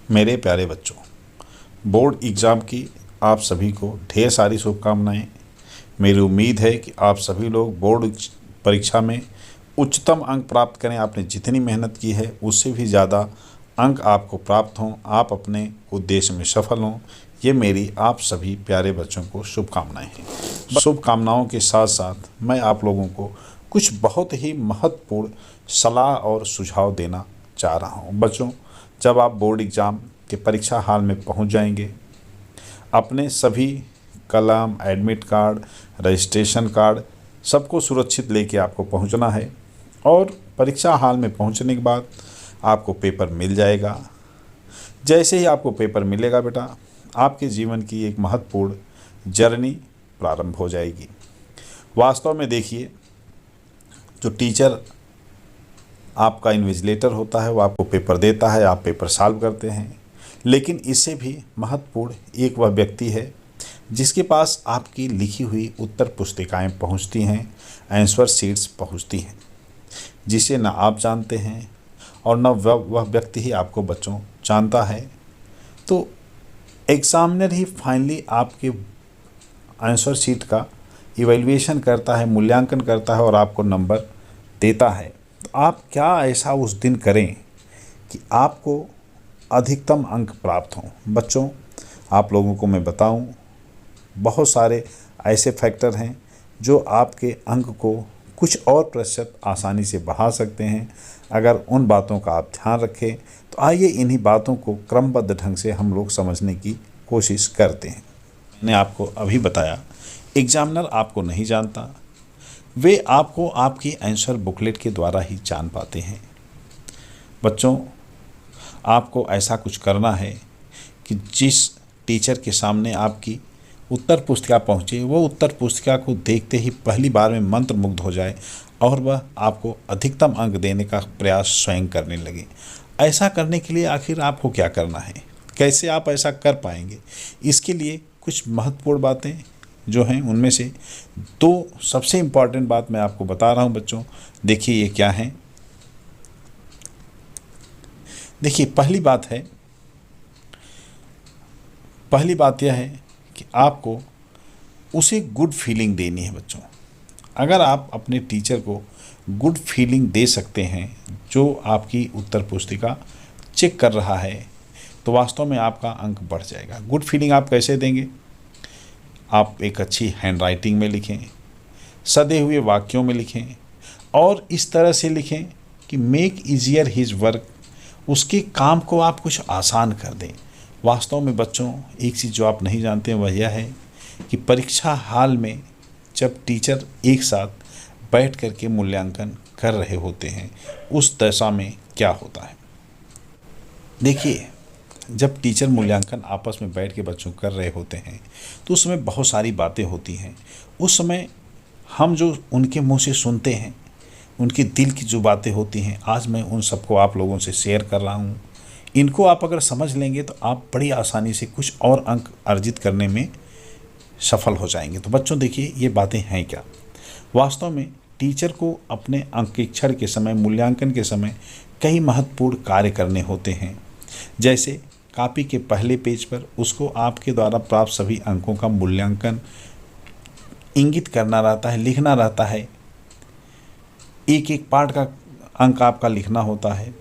मेरे प्यारे बच्चों, बोर्ड एग्ज़ाम की आप सभी को ढेर सारी शुभकामनाएं। मेरी उम्मीद है कि आप सभी लोग बोर्ड परीक्षा में उच्चतम अंक प्राप्त करें। आपने जितनी मेहनत की है उससे भी ज़्यादा अंक आपको प्राप्त हों, आप अपने उद्देश्य में सफल हों। ये मेरी आप सभी प्यारे बच्चों को शुभकामनाएं हैं। शुभकामनाओं के साथ साथ मैं आप लोगों को कुछ बहुत ही महत्वपूर्ण सलाह और सुझाव देना चाह रहा हूँ। बच्चों, जब आप बोर्ड एग्ज़ाम के परीक्षा हॉल में पहुँच जाएंगे, अपने सभी कलम, एडमिट कार्ड, रजिस्ट्रेशन कार्ड सबको सुरक्षित लेके आपको पहुंचना है। और परीक्षा हॉल में पहुंचने के बाद आपको पेपर मिल जाएगा। जैसे ही आपको पेपर मिलेगा बेटा, आपके जीवन की एक महत्वपूर्ण जर्नी प्रारंभ हो जाएगी। वास्तव में देखिए, जो टीचर आपका इन्विजिलेटर होता है वो आपको पेपर देता है, आप पेपर सॉल्व करते हैं। लेकिन इससे भी महत्वपूर्ण एक वह व्यक्ति है जिसके पास आपकी लिखी हुई उत्तर पुस्तिकाएं पहुंचती हैं, आंसर शीट्स पहुंचती हैं, जिसे न आप जानते हैं और न वह व्यक्ति ही आपको बच्चों जानता है। तो एग्जामिनर ही फाइनली आपके आंसर शीट का इवैल्यूएशन करता है, मूल्यांकन करता है और आपको नंबर देता है। तो आप क्या ऐसा उस दिन करें कि आपको अधिकतम अंक प्राप्त हों। बच्चों, आप लोगों को मैं बताऊं, बहुत सारे ऐसे फैक्टर हैं जो आपके अंक को कुछ और प्रतिशत आसानी से बढ़ा सकते हैं अगर उन बातों का आप ध्यान रखें। तो आइए इन्हीं बातों को क्रमबद्ध ढंग से हम लोग समझने की कोशिश करते हैं। मैंने आपको अभी बताया, एग्जामिनर आपको नहीं जानता, वे आपको आपकी आंसर बुकलेट के द्वारा ही जान पाते हैं। बच्चों, आपको ऐसा कुछ करना है कि जिस टीचर के सामने आपकी उत्तर पुस्तिका पहुँचे, वो उत्तर पुस्तिका को देखते ही पहली बार में मंत्रमुग्ध हो जाए और वह आपको अधिकतम अंक देने का प्रयास स्वयं करने लगे। ऐसा करने के लिए आखिर आपको क्या करना है, कैसे आप ऐसा कर पाएंगे? इसके लिए कुछ महत्वपूर्ण बातें जो हैं, उनमें से दो सबसे इम्पॉर्टेंट बात मैं आपको बता रहा हूँ बच्चों। देखिए ये क्या है। देखिए, पहली बात यह है कि आपको उसे गुड फीलिंग देनी है बच्चों। अगर आप अपने टीचर को गुड फीलिंग दे सकते हैं जो आपकी उत्तर पुस्तिका चेक कर रहा है, तो वास्तव में आपका अंक बढ़ जाएगा। गुड फीलिंग आप कैसे देंगे? आप एक अच्छी हैंडराइटिंग में लिखें, सदे हुए वाक्यों में लिखें और इस तरह से लिखें कि मेक ईजियर हिज वर्क, उसके काम को आप कुछ आसान कर दें। वास्तव में बच्चों, एक चीज़ जो आप नहीं जानते हैं वह यह है कि परीक्षा हॉल में जब टीचर एक साथ बैठ कर के मूल्यांकन कर रहे होते हैं, उस दशा में क्या होता है। देखिए, जब टीचर मूल्यांकन आपस में बैठ के बच्चों कर रहे होते हैं तो उस समय बहुत सारी बातें होती हैं। उस समय हम जो उनके मुंह से सुनते हैं, उनके दिल की जो बातें होती हैं, आज मैं उन सबको आप लोगों से शेयर कर रहा हूँ। इनको आप अगर समझ लेंगे तो आप बड़ी आसानी से कुछ और अंक अर्जित करने में सफल हो जाएंगे। तो बच्चों देखिए, ये बातें हैं क्या। वास्तव में टीचर को अपने अंकेक्षण के समय, मूल्यांकन के समय कई महत्वपूर्ण कार्य करने होते हैं। जैसे कॉपी के पहले पेज पर उसको आपके द्वारा प्राप्त सभी अंकों का मूल्यांकन इंगित करना रहता है, लिखना रहता है। एक एक पार्ट का अंक आपका लिखना होता है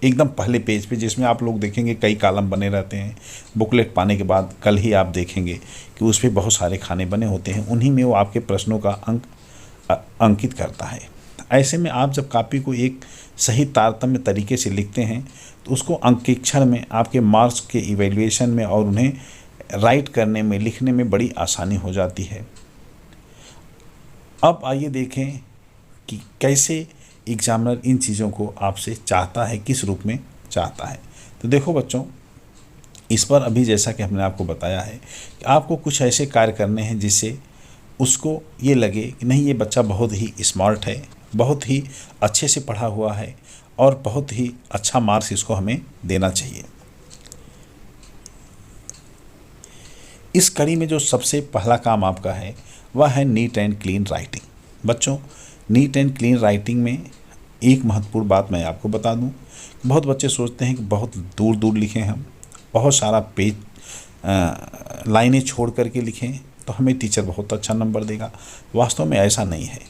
एकदम पहले पेज पे, जिसमें आप लोग देखेंगे कई कॉलम बने रहते हैं। बुकलेट पाने के बाद कल ही आप देखेंगे कि उस पर बहुत सारे खाने बने होते हैं, उन्हीं में वो आपके प्रश्नों का अंक अंकित करता है। ऐसे में आप जब कॉपी को एक सही तारतम्य तरीके से लिखते हैं तो उसको अंकेक्षण में, आपके मार्क्स के इवैल्यूएशन में और उन्हें राइट करने में, लिखने में बड़ी आसानी हो जाती है। अब आइए देखें कि कैसे एग्जामिनर इन चीज़ों को आपसे चाहता है, किस रूप में चाहता है। तो देखो बच्चों, इस पर अभी जैसा कि हमने आपको बताया है कि आपको कुछ ऐसे कार्य करने हैं जिससे उसको ये लगे कि नहीं, ये बच्चा बहुत ही स्मार्ट है, बहुत ही अच्छे से पढ़ा हुआ है और बहुत ही अच्छा मार्क्स इसको हमें देना चाहिए। इस कड़ी में जो सबसे पहला काम आपका है वह है नीट एंड क्लीन राइटिंग। बच्चों, नीट एंड क्लीन राइटिंग में एक महत्वपूर्ण बात मैं आपको बता दूं, बहुत बच्चे सोचते हैं कि बहुत दूर दूर लिखें, हम बहुत सारा पेज लाइनें छोड़ करके लिखें तो हमें टीचर बहुत अच्छा नंबर देगा। वास्तव में ऐसा नहीं है।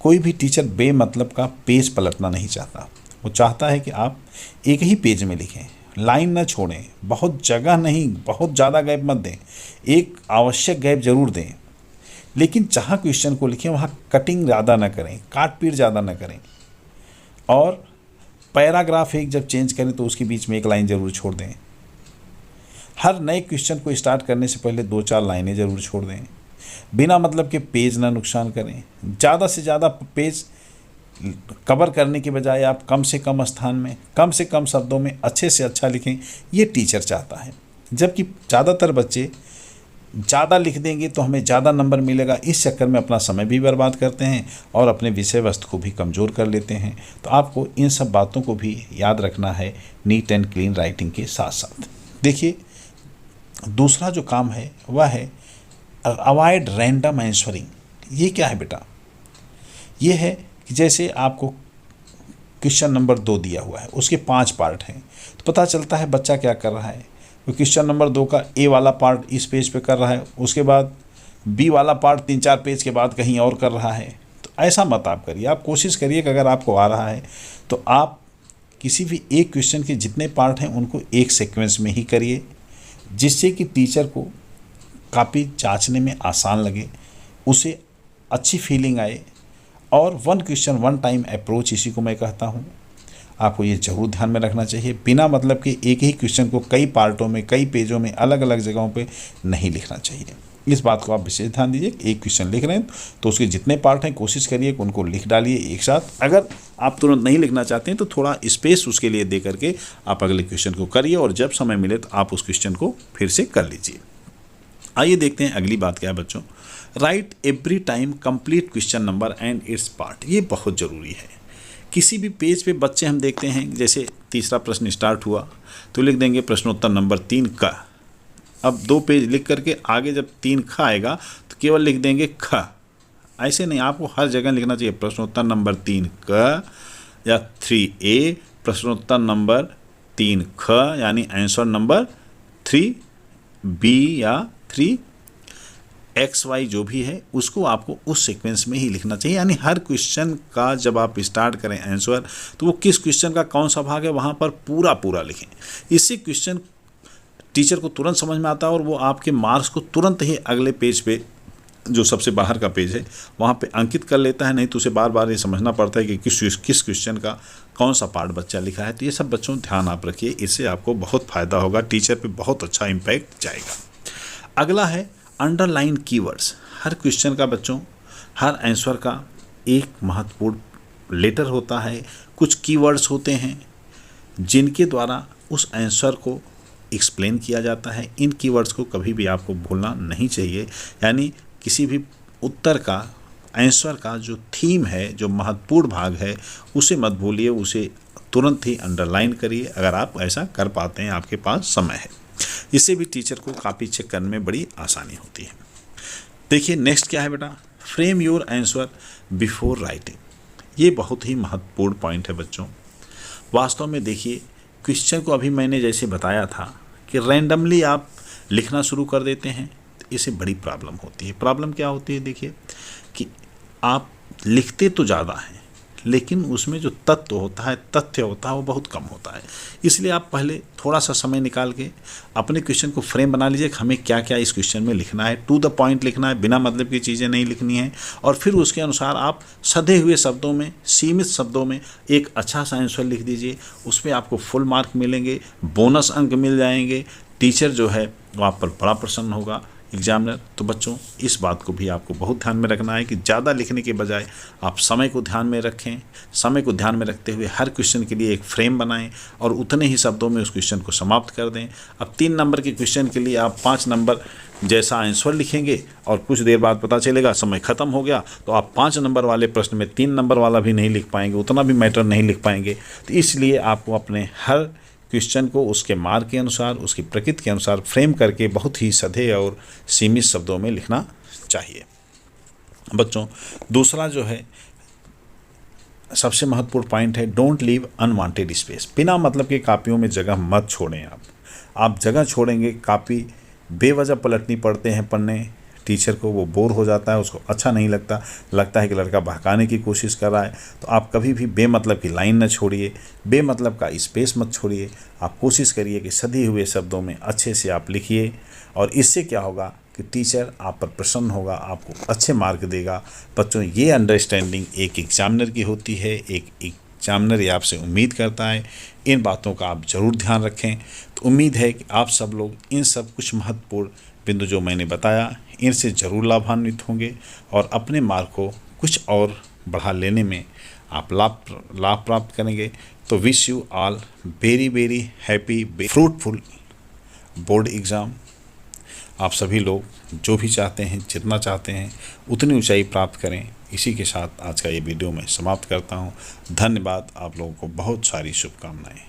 कोई भी टीचर बेमतलब का पेज पलटना नहीं चाहता। वो चाहता है कि आप एक ही पेज में लिखें, लाइन ना छोड़ें, बहुत जगह नहीं, बहुत ज़्यादा गैप मत दें, एक आवश्यक गैप जरूर दें, लेकिन जहाँ क्वेश्चन को लिखें वहाँ कटिंग ज़्यादा ना करें, काट पीट ज़्यादा ना करें। और पैराग्राफ एक जब चेंज करें तो उसके बीच में एक लाइन ज़रूर छोड़ दें। हर नए क्वेश्चन को स्टार्ट करने से पहले 2-4 लाइनें ज़रूर छोड़ दें। बिना मतलब के पेज ना नुकसान करें। ज़्यादा से ज़्यादा पेज कवर करने के बजाय आप कम से कम स्थान में, कम से कम शब्दों में अच्छे से अच्छा लिखें, ये टीचर चाहता है। जबकि ज़्यादातर बच्चे ज़्यादा लिख देंगे तो हमें ज़्यादा नंबर मिलेगा, इस चक्कर में अपना समय भी बर्बाद करते हैं और अपने विषय वस्तु को भी कमज़ोर कर लेते हैं। तो आपको इन सब बातों को भी याद रखना है नीट एंड क्लीन राइटिंग के साथ साथ। देखिए, दूसरा जो काम है वह है अवॉइड रैंडम आंसरिंग। ये क्या है बेटा? ये है कि जैसे आपको क्वेश्चन नंबर 2 दिया हुआ है, उसके 5 पार्ट हैं, तो पता चलता है बच्चा क्या कर रहा है। तो क्वेश्चन नंबर 2 का ए वाला पार्ट इस पेज पे कर रहा है, उसके बाद बी वाला पार्ट 3-4 पेज के बाद कहीं और कर रहा है। तो ऐसा मत आप करिए। आप कोशिश करिए कि अगर आपको आ रहा है तो आप किसी भी एक क्वेश्चन के जितने पार्ट हैं उनको एक सीक्वेंस में ही करिए, जिससे कि टीचर को काफ़ी जांचने में आसान लगे, उसे अच्छी फीलिंग आए। और 1 क्वेश्चन 1 टाइम अप्रोच, इसी को मैं कहता हूँ। आपको ये ज़रूर ध्यान में रखना चाहिए। बिना मतलब कि एक ही क्वेश्चन को कई पार्टों में, कई पेजों में, अलग अलग जगहों पे नहीं लिखना चाहिए। इस बात को आप विशेष ध्यान दीजिए। एक क्वेश्चन लिख रहे हैं तो उसके जितने पार्ट हैं कोशिश करिए कि उनको लिख डालिए एक साथ। अगर आप तुरंत नहीं लिखना चाहते हैं तो थोड़ा स्पेस उसके लिए दे करके आप अगले क्वेश्चन को करिए, और जब समय मिले तो आप उस क्वेश्चन को फिर से कर लीजिए। आइए देखते हैं अगली बात क्या है बच्चों। Right every time complete question number and it's part. ये बहुत ज़रूरी है। किसी भी पेज पे बच्चे हम देखते हैं, जैसे तीसरा प्रश्न स्टार्ट हुआ तो लिख देंगे प्रश्नोत्तर नंबर 3 का। अब 2 पेज लिख करके आगे जब 3 ख आएगा तो केवल लिख देंगे ख। ऐसे नहीं, आपको हर जगह लिखना चाहिए प्रश्नोत्तर नंबर 3 क या 3A, प्रश्नोत्तर नंबर 3 ख यानी आंसर नंबर 3B या 3XY जो भी है उसको आपको उस सीक्वेंस में ही लिखना चाहिए। यानी हर क्वेश्चन का जब आप स्टार्ट करें आंसर तो वो किस क्वेश्चन का कौन सा भाग है वहाँ पर पूरा पूरा लिखें। इससे क्वेश्चन टीचर को तुरंत समझ में आता है और वो आपके मार्क्स को तुरंत ही अगले पेज पे, जो सबसे बाहर का पेज है, वहाँ पे अंकित कर लेता है। नहीं तो उसे बार बार ये समझना पड़ता है कि किस क्वेश्चन का कौन सा पार्ट बच्चा लिखा है। तो ये सब बच्चों ध्यान आप रखिए, इससे आपको बहुत फ़ायदा होगा, टीचर पे बहुत अच्छा इम्पैक्ट जाएगा। अगला है अंडरलाइन कीवर्ड्स। हर क्वेश्चन का बच्चों, हर आंसर का एक महत्वपूर्ण लेटर होता है, कुछ कीवर्ड्स होते हैं जिनके द्वारा उस आंसर को एक्सप्लेन किया जाता है। इन कीवर्ड्स को कभी भी आपको भूलना नहीं चाहिए। यानी किसी भी उत्तर का, आंसर का जो थीम है, जो महत्वपूर्ण भाग है, उसे मत भूलिए, उसे तुरंत ही अंडरलाइन करिए। अगर आप ऐसा कर पाते हैं, आपके पास समय है, इससे भी टीचर को कॉपी चेक करने में बड़ी आसानी होती है। देखिए नेक्स्ट क्या है बेटा, frame your answer before writing. ये बहुत ही महत्वपूर्ण पॉइंट है बच्चों। वास्तव में देखिए, क्वेश्चन को अभी मैंने जैसे बताया था कि रैंडमली आप लिखना शुरू कर देते हैं तो इससे बड़ी प्रॉब्लम होती है। प्रॉब्लम क्या होती है? देखिए कि आप लिखते तो ज़्यादा हैं लेकिन उसमें जो तत्व होता है, तथ्य होता है, वो बहुत कम होता है। इसलिए आप पहले थोड़ा सा समय निकाल के अपने क्वेश्चन को फ्रेम बना लीजिए कि हमें क्या क्या इस क्वेश्चन में लिखना है। टू द पॉइंट लिखना है, बिना मतलब की चीज़ें नहीं लिखनी है। और फिर उसके अनुसार आप सधे हुए शब्दों में, सीमित शब्दों में एक अच्छा सा आंसर लिख दीजिए। उसमें आपको फुल मार्क मिलेंगे, बोनस अंक मिल जाएंगे। टीचर जो है वो आप पर बड़ा प्रसन्न होगा, एग्जामिनर। तो बच्चों इस बात को भी आपको बहुत ध्यान में रखना है कि ज़्यादा लिखने के बजाय आप समय को ध्यान में रखें। समय को ध्यान में रखते हुए हर क्वेश्चन के लिए एक फ्रेम बनाएं और उतने ही शब्दों में उस क्वेश्चन को समाप्त कर दें। अब 3 नंबर के क्वेश्चन के लिए आप 5 नंबर जैसा आंसर लिखेंगे और कुछ देर बाद पता चलेगा समय ख़त्म हो गया, तो आप 5 नंबर वाले प्रश्न में 3 नंबर वाला भी नहीं लिख पाएंगे, उतना भी मैटर नहीं लिख पाएंगे। तो इसलिए आपको अपने हर क्वेश्चन को उसके मार्क के अनुसार, उसकी प्रकृति के अनुसार फ्रेम करके बहुत ही सधे और सीमित शब्दों में लिखना चाहिए। बच्चों दूसरा जो है सबसे महत्वपूर्ण पॉइंट है डोंट लीव अनवांटेड स्पेस। बिना मतलब के कापियों में जगह मत छोड़ें। आप जगह छोड़ेंगे, कापी बेवजह पलटनी पड़ते हैं पन्ने, टीचर को वो बोर हो जाता है, उसको अच्छा नहीं लगता है कि लड़का बहकाने की कोशिश कर रहा है। तो आप कभी भी बेमतलब की लाइन न छोड़िए, बेमतलब का स्पेस मत छोड़िए। आप कोशिश करिए कि सधे हुए शब्दों में अच्छे से आप लिखिए, और इससे क्या होगा कि टीचर आप पर प्रसन्न होगा, आपको अच्छे मार्क देगा। बच्चों, ये अंडरस्टैंडिंग एक एग्जामिनर की होती है, एक एग्जामिनर ये आपसे उम्मीद करता है। इन बातों का आप ज़रूर ध्यान रखें। तो उम्मीद है कि आप सब लोग इन सब कुछ महत्वपूर्ण बिंदु जो मैंने बताया, इनसे ज़रूर लाभान्वित होंगे और अपने मार्क को कुछ और बढ़ा लेने में आप लाभ प्राप्त करेंगे। तो wish you all very very happy fruitful board exam. आप सभी लोग जो भी चाहते हैं, जितना चाहते हैं उतनी ऊंचाई प्राप्त करें। इसी के साथ आज का ये वीडियो मैं समाप्त करता हूँ। धन्यवाद। आप लोगों को बहुत सारी शुभकामनाएं।